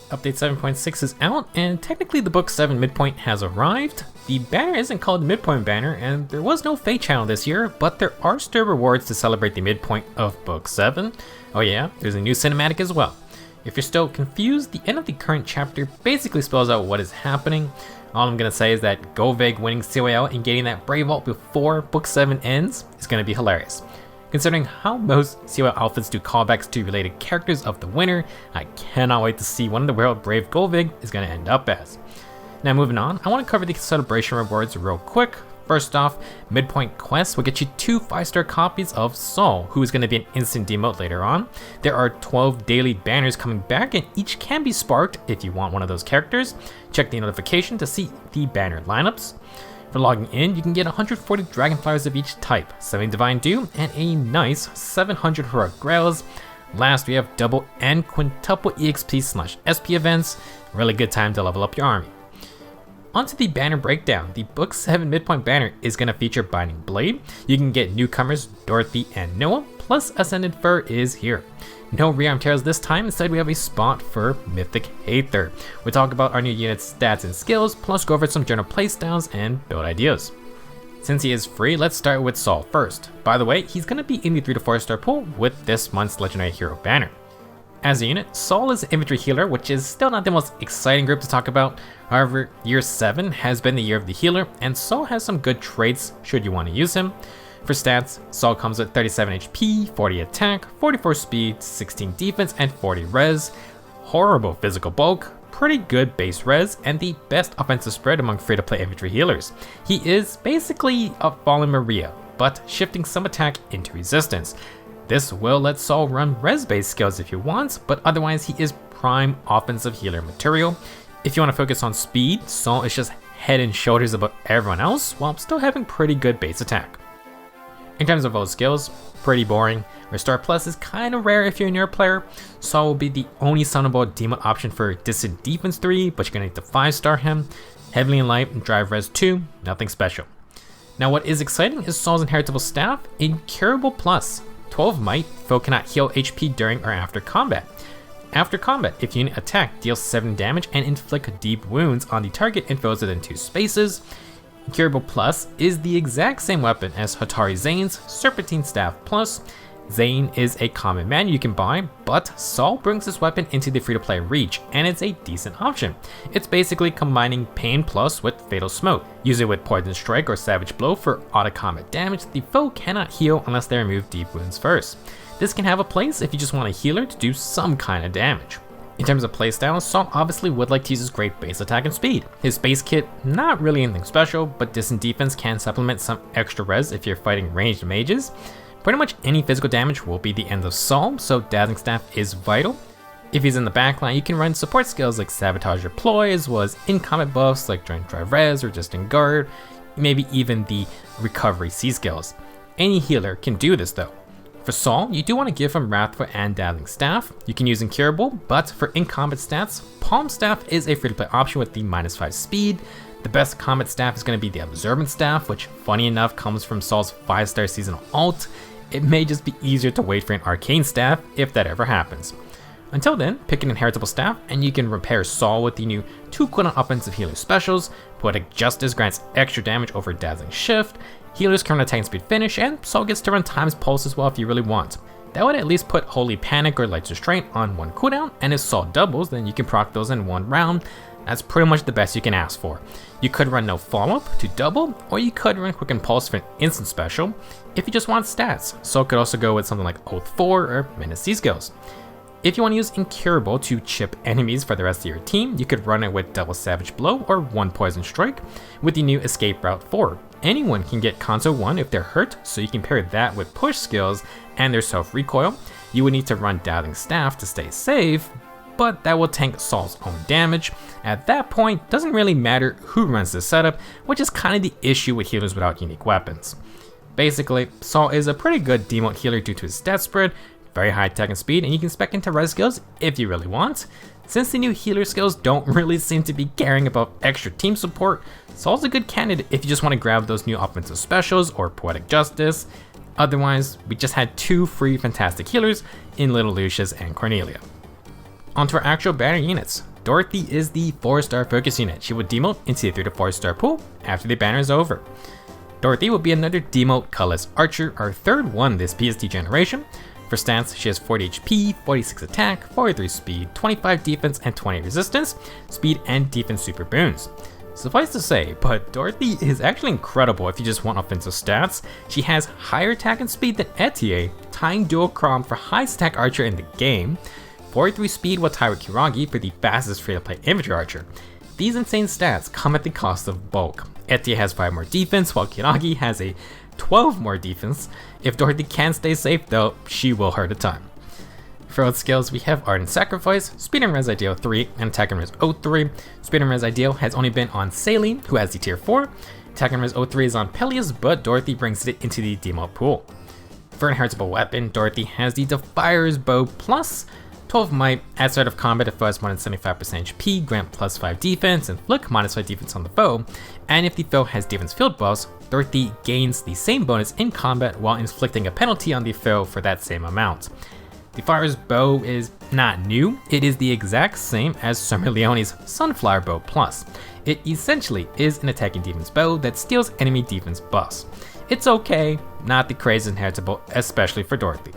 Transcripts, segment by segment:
Update 7.6 is out, and technically the Book 7 Midpoint has arrived. The banner isn't called the Midpoint Banner, and there was no Fate channel this year, but there are still rewards to celebrate the midpoint of Book 7. Oh yeah, there's a new cinematic as well. If you're still confused, the end of the current chapter basically spells out what is happening. All I'm gonna say is that Govig winning CYL and getting that Brave Vault before Book 7 ends is gonna be hilarious. Considering how most CYL outfits do callbacks to related characters of the winner, I cannot wait to see what in the world Brave Govig is going to end up as. Now moving on, I want to cover the celebration rewards real quick. First off, Midpoint Quest will get you 2 5-star copies of Saul, who is going to be an instant demote later on. There are 12 daily banners coming back, and each can be sparked if you want one of those characters. Check the notification to see the banner lineups. For logging in, you can get 140 Dragonflowers of each type, 70 Divine Dew, and a nice 700 Heroic Grails. Last, we have double and quintuple EXP/SP events. Really good time to level up your army. Onto the banner breakdown. The Book 7 Midpoint Banner is going to feature Binding Blade. You can get newcomers Dorothy and Noah, plus Ascended Fur is here. No rearm tears this time, instead we have a spot for Mythic Heiðr. We'll talk about our new unit's stats and skills, plus go over some general playstyles and build ideas. Since he is free, let's start with Saul first. By the way, he's going to be in the 3 to 4 star pool with this month's Legendary Hero banner. As a unit, Saul is an infantry healer, which is still not the most exciting group to talk about. However, year 7 has been the year of the healer, and Saul has some good traits should you want to use him. For stats, Saul comes with 37 HP, 40 attack, 44 speed, 16 defense, and 40 res. Horrible physical bulk, pretty good base res, and the best offensive spread among free-to-play infantry healers. He is basically a Fallen Maria, but shifting some attack into resistance. This will let Saul run res-based skills if he wants, but otherwise he is prime offensive healer material. If you want to focus on speed, Saul is just head and shoulders above everyone else, while still having pretty good base attack. In terms of those skills, pretty boring. Restore Plus is kind of rare if you're a newer player. Saul will be the only summable demote option for Distant Defense 3, but you're going to need to 5-star him. Heavily in Light and Drive Res 2, nothing special. Now what is exciting is Saul's inheritable staff, Incurable Plus. 12 might, foe cannot heal HP during or after combat. After combat, if unit attack, deals 7 damage and inflict deep wounds on the target and foes within 2 spaces. Incurable Plus is the exact same weapon as Hatari Zane's Serpentine Staff Plus. Zane is a common man you can buy, but Saul brings this weapon into the free-to-play reach, and it's a decent option. It's basically combining Pain Plus with Fatal Smoke. Use it with Poison Strike or Savage Blow for auto-combat damage. The foe cannot heal unless they remove deep wounds first. This can have a place if you just want a healer to do some kind of damage. In terms of playstyle, Saul obviously would like to use his great base attack and speed. His base kit, not really anything special, but Distant Defense can supplement some extra res if you're fighting ranged mages. Pretty much any physical damage will be the end of Saul, so Dazzling Staff is vital. If he's in the backline, you can run support skills like Sabotage or Ploy, as well as in-combat buffs like Joint Drive Res or Just in Guard, maybe even the Recovery C skills. Any healer can do this though. For Saul, you do want to give him Wrathful and Dazzling Staff. You can use Incurable, but for in-combat stats, Palm Staff is a free-to-play option with the -5 speed. The best combat staff is going to be the Observant Staff, which funny enough comes from Saul's 5-star seasonal ult. It may just be easier to wait for an Arcane Staff if that ever happens. Until then, pick an inheritable staff and you can repair Saul with the new 2 cooldown offensive healer specials. Poetic Justice grants extra damage over Dazzling Shift. Healers can run attack and speed finish, and Saul gets to run Time's Pulse as well if you really want. That would at least put Holy Panic or Light's Restraint on 1 cooldown, and if Saul doubles, then you can proc those in 1 round. That's pretty much the best you can ask for. You could run No Follow-Up to double, or you could run Quick Impulse for an instant special if you just want stats. Saul could also go with something like Oath 4 or Menace C skills. If you want to use Incurable to chip enemies for the rest of your team, you could run it with double Savage Blow or 1 Poison Strike with the new Escape Route 4. Anyone can get Conso 1 if they're hurt, so you can pair that with push skills and their self-recoil. You would need to run Dazzling Staff to stay safe, but that will tank Saul's own damage. At that point, doesn't really matter who runs this setup, which is kind of the issue with healers without unique weapons. Basically, Saul is a pretty good demote healer due to his stat spread, very high attack and speed, and you can spec into res skills if you really want. Since the new healer skills don't really seem to be caring about extra team support, Saul's a good candidate if you just want to grab those new offensive specials or Poetic Justice. Otherwise, we just had 2 free fantastic healers in Little Lucius and Cornelia. Onto our actual banner units. Dorothy is the 4-star focus unit. She will demote into the 3 to 4-star pool after the banner is over. Dorothy will be another demote colorless archer, our 3rd one this PSD generation. For stats, she has 40 HP, 46 attack, 43 speed, 25 defense, and 20 resistance, speed and defense super boons. Suffice to say, but Dorothy is actually incredible if you just want offensive stats. She has higher attack and speed than Etier, tying dual Crom for highest attack archer in the game. 43 speed will tie with Kiragi for the fastest free-to-play infantry archer. These insane stats come at the cost of bulk. Etier has 5 more defense, while Kiragi has a 12 more defense. If Dorothy can stay safe though, she will hurt a ton. For old skills, we have Ardent Sacrifice, Speed and Res Ideal 3, and Attack and Res 03. Speed and Res Ideal has only been on Saline, who has the tier 4. Attack and Res 03 is on Peleus, but Dorothy brings it into the demote pool. For an inheritable weapon, Dorothy has the Defier's Bow Plus, 12 might, at start of combat if foe has more than 75% HP, grant plus 5 defense, and flick minus 5 defense on the foe, and if the foe has defense field buffs, Dorothy gains the same bonus in combat while inflicting a penalty on the foe for that same amount. The Fire's Bow is not new, it is the exact same as Summer Leone's Sunflower Bow Plus. It essentially is an attacking defense bow that steals enemy defense buffs. It's okay, not the crazy inheritable, especially for Dorothy.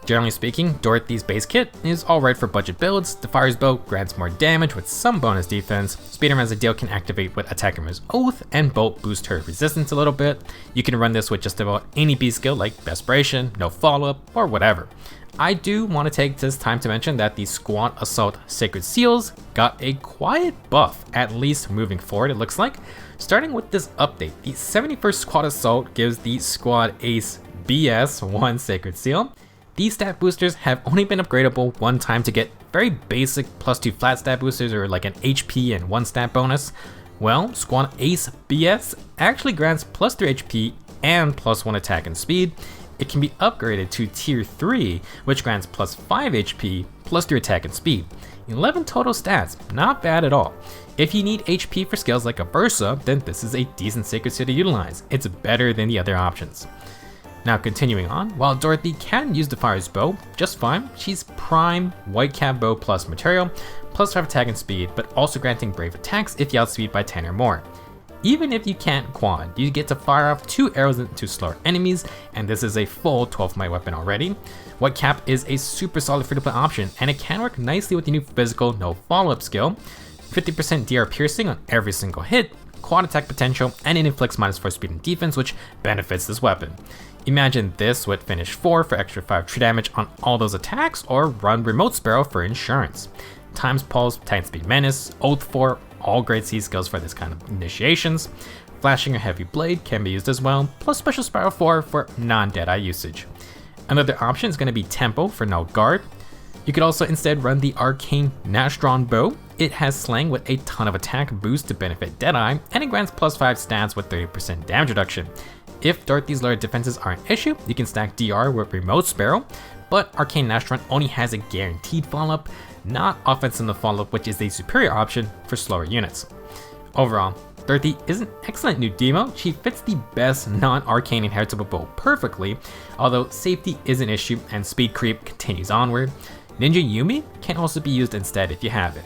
Generally speaking, Dorothy's base kit is alright for budget builds. The Fire's Bow grants more damage with some bonus defense. Speed and Res Ideal can activate with Attack and Res Oath, and Bolt boost her resistance a little bit. You can run this with just about any B skill like Desperation, No Follow-Up, or whatever. I do want to take this time to mention that the Squad Assault Sacred Seals got a quiet buff, at least moving forward it looks like. Starting with this update, the 71st Squad Assault gives the Squad Ace BS 1 Sacred Seal. These stat boosters have only been upgradable one time to get very basic +2 flat stat boosters or like an HP and 1 stat bonus. Well, Squad Ace BS actually grants +3 HP and +1 attack and speed. It can be upgraded to tier 3, which grants +5 HP, +3 attack and speed. 11 total stats, not bad at all. If you need HP for skills like a Versa, then this is a decent sacred seal to utilize. It's better than the other options. Now continuing on, while Dorothy can use the Fire's Bow just fine, she's prime White Cap Bow plus material, +5 attack and speed, but also granting brave attacks if you outspeed by 10 or more. Even if you can't quad, you get to fire off 2 arrows into slower enemies, and this is a full 12 might weapon already. White Cap is a super solid free-to-play option, and it can work nicely with the new physical no follow-up skill. 50% DR piercing on every single hit, quad attack potential, and it inflicts -4 speed and defense, which benefits this weapon. Imagine this with finish 4 for extra 5 true damage on all those attacks, or run Remote Sparrow for insurance. Times Pulse, Titan Speed Menace, Oath 4, all great C skills for this kind of initiations. Flashing or Heavy Blade can be used as well, plus Special Sparrow 4 for non-Deadeye usage. Another option is going to be Tempo for no guard. You could also instead run the Arcane Nashdrawn Bow. It has slang with a ton of attack boost to benefit Deadeye, and it grants +5 stats with 30% damage reduction. If Dorothy's lower defenses are an issue, you can stack DR with Remote Sparrow, but Arcane Nashdrawn only has a guaranteed follow-up, not offense in the follow-up, which is a superior option for slower units. Overall, Dorothy is an excellent new demo. She fits the best non-arcane inheritable bow perfectly, although safety is an issue and speed creep continues onward. Ninja Yumi can also be used instead if you have it.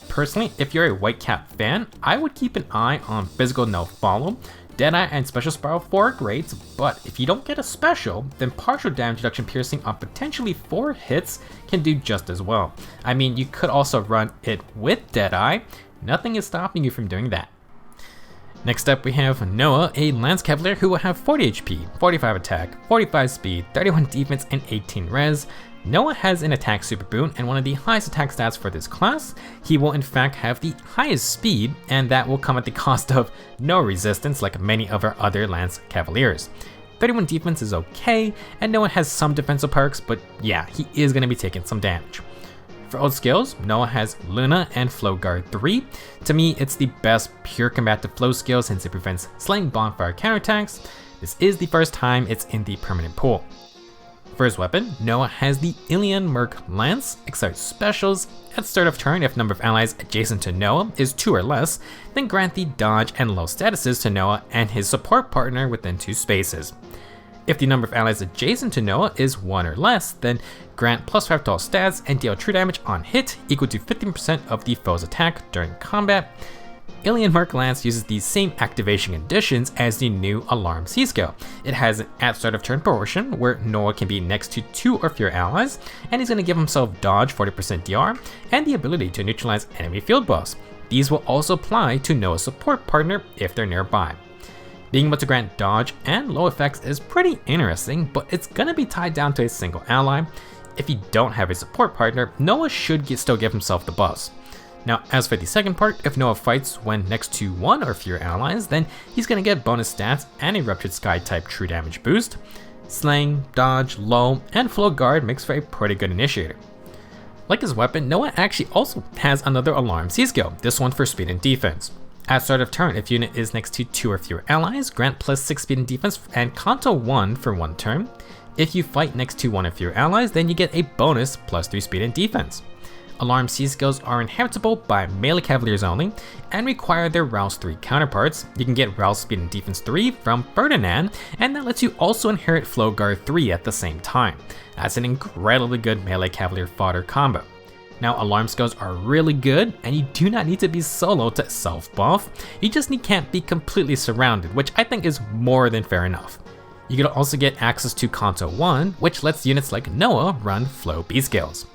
Personally, if you're a White Cap fan, I would keep an eye on physical no follow. Deadeye and Special Sparrow 4 are great, but if you don't get a special, then partial damage reduction piercing on potentially 4 hits can do just as well. I mean, you could also run it with Deadeye. Nothing is stopping you from doing that. Next up we have Noah, a Lance Cavalier who will have 40 HP, 45 attack, 45 speed, 31 defense, and 18 res. Noah has an attack super boon and one of the highest attack stats for this class. He will in fact have the highest speed, and that will come at the cost of no resistance like many of our other Lance Cavaliers. 31 defense is okay, and Noah has some defensive perks, but yeah, he is going to be taking some damage. For old skills, Noah has Luna and Flow Guard 3. To me, it's the best pure combative flow skill since it prevents slaying bonfire counterattacks. This is the first time it's in the permanent pool. For his weapon, Noah has the Ilian Merc Lance. Exert specials. At start of turn, if number of allies adjacent to Noah is 2 or less, then grant the dodge and low statuses to Noah and his support partner within 2 spaces. If the number of allies adjacent to Noah is 1 or less, then grant +5 to all stats and deal true damage on hit equal to 15% of the foe's attack during combat. Alien Mark Lance uses the same activation conditions as the new Alarm C skill. It has an at start of turn portion where Noah can be next to 2 or fewer allies, and he's going to give himself dodge 40% DR and the ability to neutralize enemy field buffs. These will also apply to Noah's support partner if they're nearby. Being able to grant dodge and low effects is pretty interesting, but it's going to be tied down to a single ally. If you don't have a support partner, Noah should still give himself the buffs. Now, as for the second part, if Noah fights when next to 1 or fewer allies, then he's going to get bonus stats and a Ruptured Sky type true damage boost. Slaying, dodge, low, and flow guard makes for a pretty good initiator. Like his weapon, Noah actually also has another Alarm C skill, this one for speed and defense. At start of turn, if unit is next to 2 or fewer allies, grant +6 speed and defense and Kanto 1 for 1 turn. If you fight next to 1 or fewer allies, then you get a bonus +3 speed and defense. Alarm C skills are inheritable by melee cavaliers only and require their Rouse 3 counterparts. You can get Rouse Speed and Defense 3 from Ferdinand, and that lets you also inherit Flow Guard 3 at the same time. That's an incredibly good melee cavalier fodder combo. Now, alarm skills are really good, and you do not need to be solo to self-buff. You just can't be completely surrounded, which I think is more than fair enough. You can also get access to Kanto 1, which lets units like Noah run Flow B skills.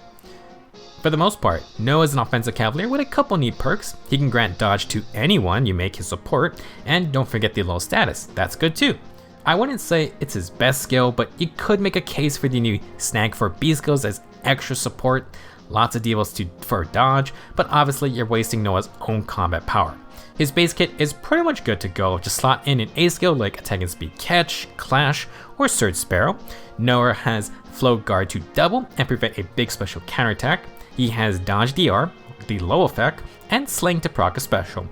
For the most part, Noah is an offensive cavalier with a couple neat perks. He can grant dodge to anyone you make his support, and don't forget the low status, that's good too. I wouldn't say it's his best skill, but you could make a case for the new Snag for B skills as extra support, lots of deals for dodge, but obviously you're wasting Noah's own combat power. His base kit is pretty much good to go, just slot in an A skill like Attack and Speed Catch, Clash, or Surge Sparrow. Noah has Flow Guard to double and prevent a big special counterattack. He has Dodge DR, the low effect, and Slaying to proc a special.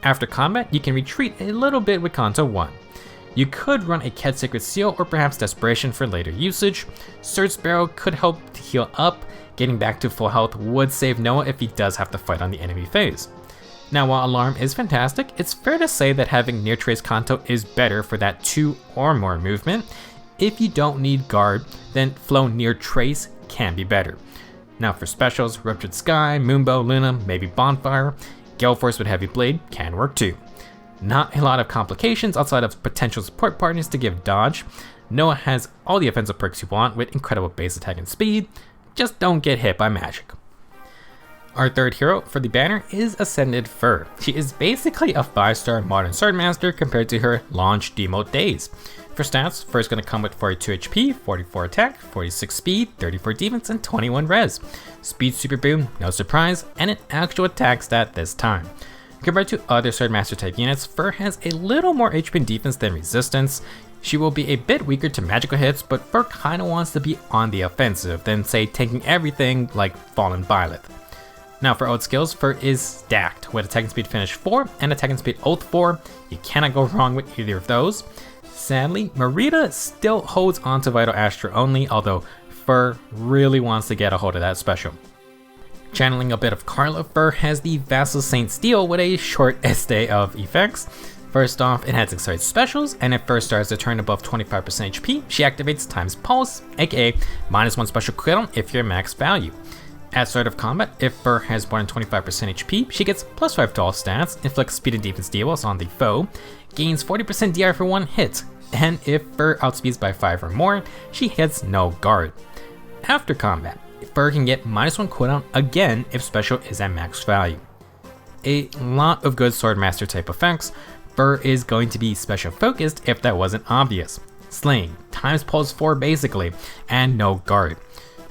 After combat, you can retreat a little bit with Kanto 1. You could run a Ket Sacred Seal or perhaps Desperation for later usage. Surge Sparrow could help to heal up. Getting back to full health would save Noah if he does have to fight on the enemy phase. Now, while Alarm is fantastic, it's fair to say that having Near Trace Kanto is better for that 2 or more movement. If you don't need guard, then Flow Near Trace can be better. Now for specials, Ruptured Sky, Moonbow, Luna, maybe Bonfire, Gale Force with Heavy Blade can work too. Not a lot of complications outside of potential support partners to give dodge. Noah has all the offensive perks you want with incredible base attack and speed, just don't get hit by magic. Our third hero for the banner is Ascended Fur. She is basically a 5-star modern swordmaster compared to her launch demo days. For stats, Fur is going to come with 42 HP, 44 attack, 46 speed, 34 defense, and 21 res. Speed super boom, no surprise, and an actual attack stat this time. Compared to other swordmaster type units, Fur has a little more HP and defense than resistance. She will be a bit weaker to magical hits, but Fur kinda wants to be on the offensive than say tanking everything like Fallen Violet. Now for Oath skills, Fur is stacked with Attack and Speed Finish 4 and Attack and Speed Oath 4. You cannot go wrong with either of those. Sadly, Marita still holds on to Vital Astra only, although Fur really wants to get a hold of that special. Channeling a bit of Carla, Fur has the Vassal Saint Steel with a short estay of effects. First off, it has excited specials, and if Fur starts to turn above 25% HP, she activates Time's Pulse, aka -1 special cooldown if you're max value. At start of combat, if Fur has more than 25% HP, she gets +5 to all stats, inflicts speed and defense deals on the foe, gains 40% DR for 1 hit, and if Fur outspeeds by 5 or more, she hits no guard. After combat, Fur can get -1 cooldown again if special is at max value. A lot of good swordmaster type effects. Fur is going to be special focused if that wasn't obvious. Slaying, Time's Pulse 4 basically, and no guard.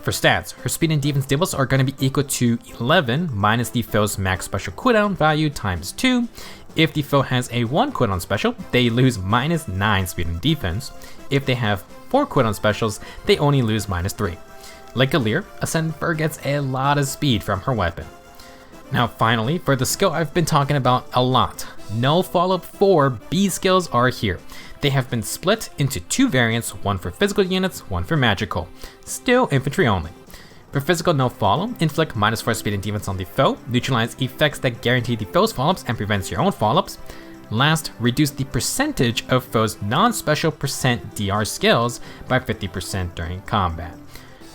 For stats, her speed and defense deals are going to be equal to 11 minus the foe's max special cooldown value times 2. If the foe has a 1 cooldown special, they lose -9 speed and defense. If they have 4 cooldown specials, they only lose -3. Like Alir, Ascended Fur gets a lot of speed from her weapon. Now finally, for the skill I've been talking about a lot, No Follow-Up 4 B skills are here. They have been split into 2 variants, one for physical units, one for magical. Still infantry only. For physical no follow, inflict -4 speed and defense on the foe, neutralize effects that guarantee the foe's follow-ups and prevents your own follow-ups. Last, reduce the percentage of foes' non-special percent DR skills by 50% during combat.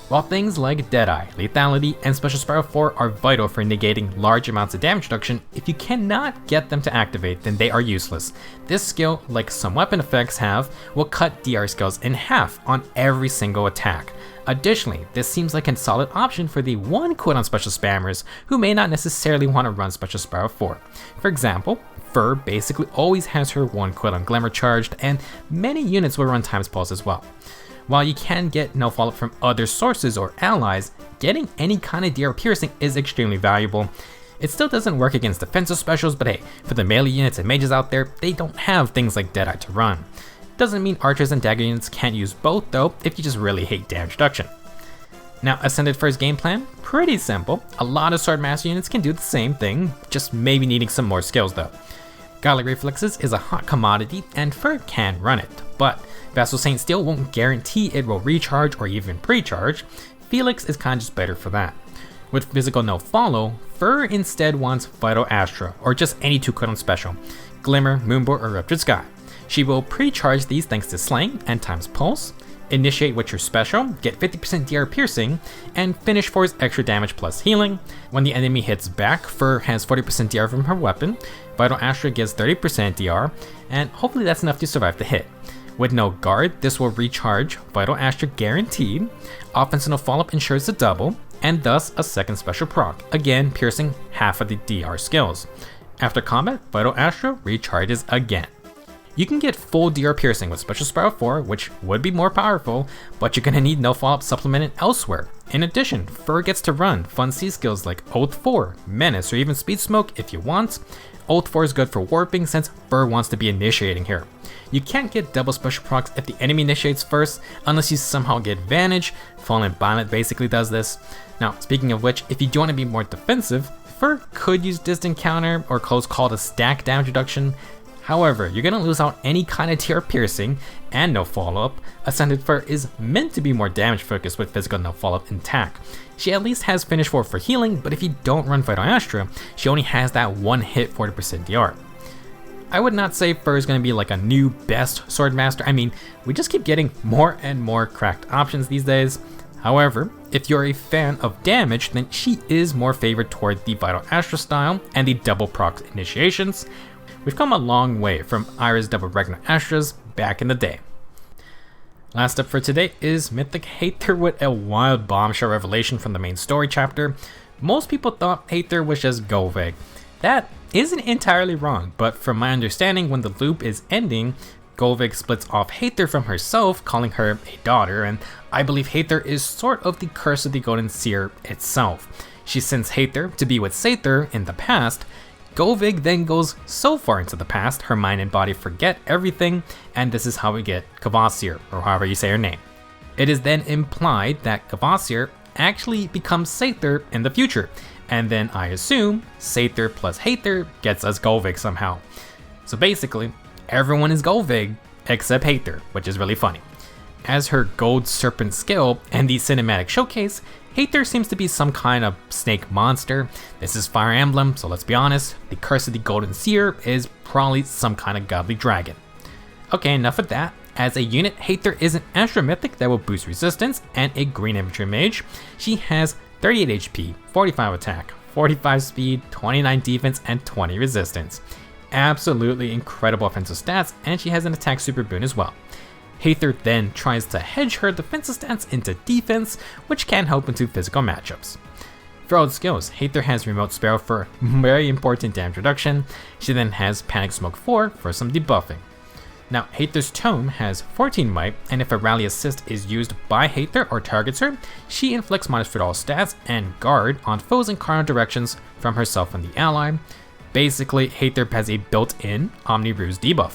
While things like Deadeye, Lethality, and Special Spiral 4 are vital for negating large amounts of damage reduction, if you cannot get them to activate, then they are useless. This skill, like some weapon effects have, will cut DR skills in half on every single attack. Additionally, this seems like a solid option for the one cooldown special spammers who may not necessarily want to run Special Spiral 4. For example, Fur basically always has her one cooldown Glimmer charged, and many units will run Time's Pulse as well. While you can get no follow-up from other sources or allies, getting any kind of DR piercing is extremely valuable. It still doesn't work against defensive specials, but hey, for the melee units and mages out there, they don't have things like Deadeye to run. Doesn't mean archers and dagger units can't use both though, if you just really hate damage reduction. Now, Ascended Fur's game plan? Pretty simple. A lot of Swordmaster units can do the same thing, just maybe needing some more skills though. Godlike Reflexes is a hot commodity, and Fur can run it, but Vassal Saint Steel won't guarantee it will recharge or even pre-charge. Felix is kinda just better for that. With Physical No Follow, Fur instead wants Vital Astra, or just any 2 cooldown special, Glimmer, Moonboard, or Ruptured Sky. She will pre-charge these thanks to Slaying and Time's Pulse, initiate with your special, get 50% DR piercing, and finish For's extra damage plus healing. When the enemy hits back, Fur has 40% DR from her weapon, Vital Astra gives 30% DR, and hopefully that's enough to survive the hit. With no guard, this will recharge Vital Astra guaranteed, Offensive No Follow-Up ensures a double, and thus a second special proc, again piercing half of the DR skills. After combat, Vital Astra recharges again. You can get full DR piercing with Special Spiral 4, which would be more powerful, but you're gonna need no follow-up supplemented elsewhere. In addition, Fur gets to run fun C skills like Oath 4, Menace, or even Speed Smoke if you want. Oath 4 is good for warping since Fur wants to be initiating here. You can't get double special procs if the enemy initiates first, unless you somehow get advantage. Fallen Bonnet basically does this. Now, speaking of which, if you do want to be more defensive, Fur could use Distant Counter or Close Call to stack damage reduction. However, you're going to lose out any kind of tier piercing and no follow-up. Ascended Fur is meant to be more damage focused with Physical No Follow-Up intact. She at least has Finish 4 for healing, but if you don't run Vital Astra, she only has that one hit 40% DR. I would not say Fur is going to be like a new best Swordmaster. I mean, we just keep getting more and more cracked options these days. However, if you're a fan of damage, then she is more favored toward the Vital Astra style and the double proc initiations. We've come a long way from Iris double regular Astras back in the day. Last up for today is Mythic Heiðr with a wild bombshell revelation from the main story chapter. Most people thought Heiðr was just Govig. That isn't entirely wrong, but from my understanding, when the loop is ending, Govig splits off Heiðr from herself, calling her a daughter, and I believe Heiðr is sort of the curse of the Golden Seer itself. She sends Heiðr to be with Satyr in the past. Govig then goes so far into the past, her mind and body forget everything, and this is how we get Kvasir, or however you say her name. It is then implied that Kvasir actually becomes Satyr in the future, and then I assume Satyr plus Heiðr gets us Govig somehow. So basically, everyone is Govig except Heiðr, which is really funny. As her Gold Serpent skill and the cinematic showcase, Heiðr seems to be some kind of snake monster. This is Fire Emblem, so let's be honest, the Curse of the Golden Seer is probably some kind of godly dragon. Okay, enough of that. As a unit, Heiðr is an Astro Mythic that will boost resistance and a green infantry mage. She has 38 HP, 45 attack, 45 speed, 29 defense, and 20 resistance. Absolutely incredible offensive stats, and she has an attack super boon as well. Heiðr then tries to hedge her defensive stats into defense, which can help into physical matchups. For old skills, Heiðr has Remote Sparrow for very important damage reduction. She then has Panic Smoke 4 for some debuffing. Now, Heiðr's Tome has 14 might, and if a rally assist is used by Heiðr or targets her, she inflicts -4 all stats and guard on foes in cardinal directions from herself and the ally. Basically, Heiðr has a built-in Omni Ruse debuff.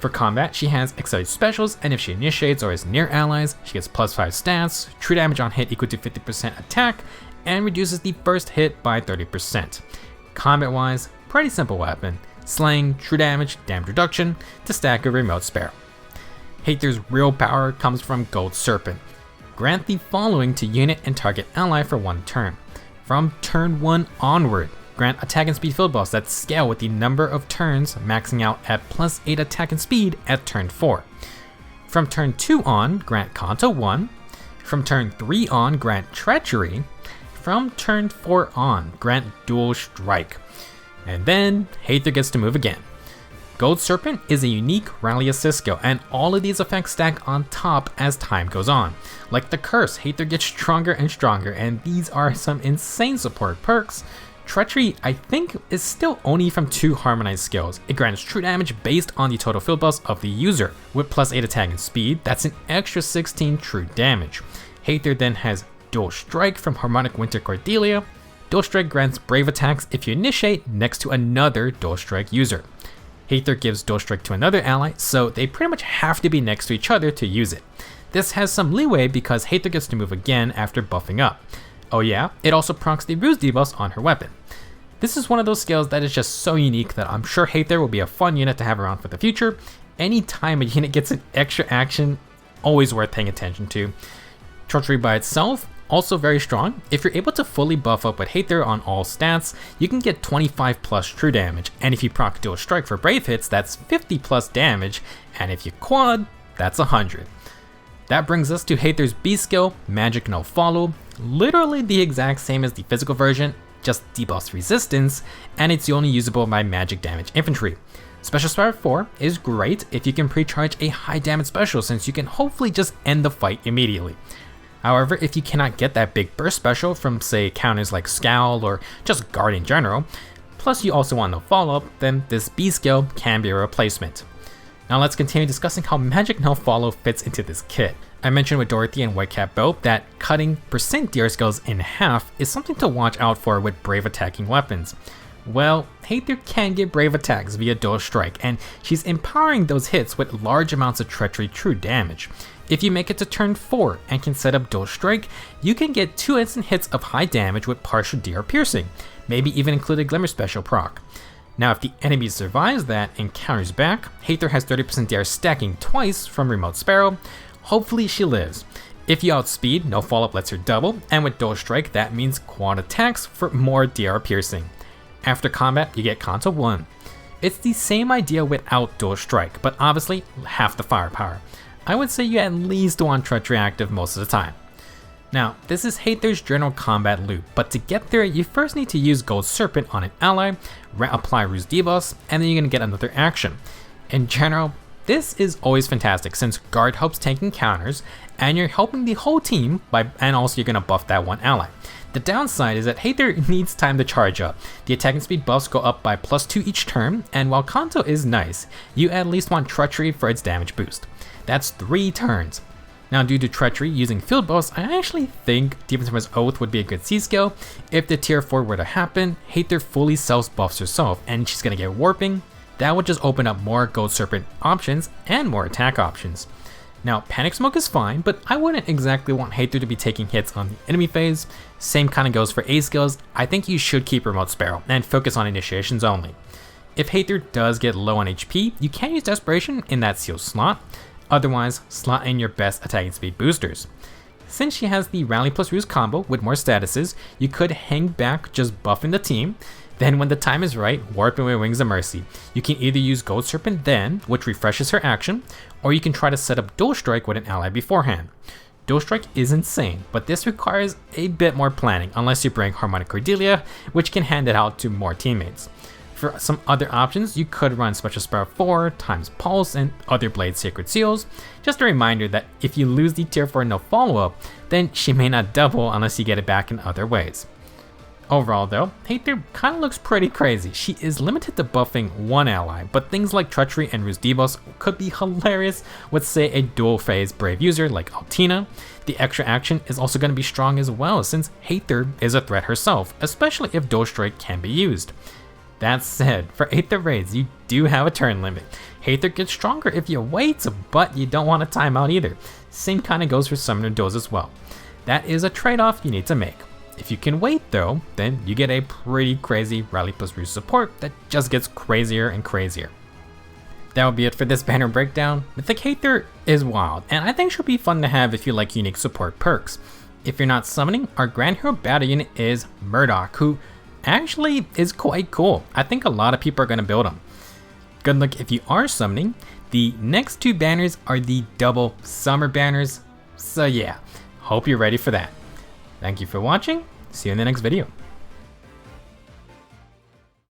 For combat, she has accelerated specials, and if she initiates or is near allies, she gets +5 stats, true damage on hit equal to 50% attack, and reduces the first hit by 30%. Combat-wise, pretty simple weapon. Slaying, true damage, damage reduction, to stack a Remote Sparrow. Heiðr's real power comes from Gold Serpent. Grant the following to unit and target ally for 1 turn. From turn 1 onward, grant attack and speed field buffs that scale with the number of turns, maxing out at +8 attack and speed at turn 4. From turn 2 on, grant Kanto 1. From turn 3 on, grant Treachery. From turn 4 on, grant Dual Strike. And then, Heiðr gets to move again. Gold Serpent is a unique rally assist skill, and all of these effects stack on top as time goes on. Like the Curse, Heiðr gets stronger and stronger, and these are some insane support perks. Treachery, I think, is still only from 2 harmonized skills. It grants true damage based on the total field buffs of the user. With +8 attack and speed, that's an extra 16 true damage. Heiðr then has Dual Strike from Harmonic Winter Cordelia. Dual Strike grants brave attacks if you initiate next to another Dual Strike user. Heiðr gives Dual Strike to another ally, so they pretty much have to be next to each other to use it. This has some leeway because Heiðr gets to move again after buffing up. Oh yeah, it also procs the Ruse debuffs on her weapon. This is one of those skills that is just so unique that I'm sure Heiðr will be a fun unit to have around for the future. Anytime a unit gets an extra action, always worth paying attention to. Treachery by itself, also very strong. If you're able to fully buff up with Heiðr on all stats, you can get 25 plus true damage, and if you proc Dual Strike for brave hits, that's 50 plus damage, and if you quad, that's 100. That brings us to Heiðr's B skill, Magic No Follow, literally the exact same as the physical version, just debuffs resistance, and it's only usable by magic damage infantry. Special Spiral 4 is great if you can pre-charge a high damage special, since you can hopefully just end the fight immediately. However, if you cannot get that big burst special from say counters like Scowl or just Guard in general, plus you also want no follow-up, then this B skill can be a replacement. Now let's continue discussing how Magic No Follow fits into this kit. I mentioned with Dorothy and Whitecap both that cutting % DR skills in half is something to watch out for with brave attacking weapons. Well, Heiðr can get brave attacks via Dual Strike, and she's empowering those hits with large amounts of Treachery true damage. If you make it to turn 4 and can set up Dual Strike, you can get 2 instant hits of high damage with partial DR piercing, maybe even include a Glimmer special proc. Now if the enemy survives that and counters back, Heiðr has 30% DR stacking twice from Remote Sparrow. Hopefully she lives. If you outspeed, No Follow-Up lets her double, and with Dual Strike that means quad attacks for more DR piercing. After combat, you get Kanto 1. It's the same idea without Dual Strike, but obviously half the firepower. I would say you at least want Treachery active most of the time. Now, this is Heiðr's general combat loop, but to get there, you first need to use Gold Serpent on an ally, apply Ruse debuffs, and then you're going to get another action. In general, this is always fantastic since Guard helps tanking counters, and you're helping the whole team, and also you're going to buff that one ally. The downside is that Heiðr needs time to charge up. The attack and speed buffs go up by +2 each turn, and while Kanto is nice, you at least want Treachery for its damage boost. That's 3 turns. Now due to Treachery using field buffs, I actually think Demon Summoner's Oath would be a good C skill. If the tier 4 were to happen, Heiðr fully self-buffs herself, and she's going to get Warping. That would just open up more Gold Serpent options and more attack options. Now Panic Smoke is fine, but I wouldn't exactly want Heiðr to be taking hits on the enemy phase. Same kind of goes for A skills. I think you should keep Remote Sparrow and focus on initiations only. If Heiðr does get low on HP, you can use Desperation in that seal slot. Otherwise, slot in your best attacking speed boosters. Since she has the Rally plus Ruse combo with more statuses, you could hang back just buffing the team. Then when the time is right, Warping with Wings of Mercy. You can either use Gold Serpent then, which refreshes her action, or you can try to set up Dual Strike with an ally beforehand. Dual Strike is insane, but this requires a bit more planning unless you bring Harmonic Cordelia, which can hand it out to more teammates. For some other options, you could run Special Spiral 4 times Pulse and other Blade Sacred Seals. Just a reminder that if you lose the tier 4 no follow-up, then she may not double unless you get it back in other ways. Overall though, Heiðr kinda looks pretty crazy. She is limited to buffing one ally, but things like Treachery and Ruse debuffs could be hilarious with say a dual phase brave user like Altina. The extra action is also going to be strong as well since Heiðr is a threat herself, especially if Dual Strike can be used. That said, for Aether raids, you do have a turn limit. Heiðr gets stronger if you wait, but you don't want a timeout either. Same kind of goes for Summoner Duels as well. That is a trade-off you need to make. If you can wait though, then you get a pretty crazy Rally plus Ruse support that just gets crazier and crazier. That will be it for this banner breakdown. Mythic Heiðr is wild, and I think she'll be fun to have if you like unique support perks. If you're not summoning, our Grand Hero battle unit is Murdoch, who actually is quite cool. I think a lot of people are going to build them. Good luck if you are summoning. The next 2 banners are the double summer banners. So yeah, hope you're ready for that. Thank you for watching. See you in the next video.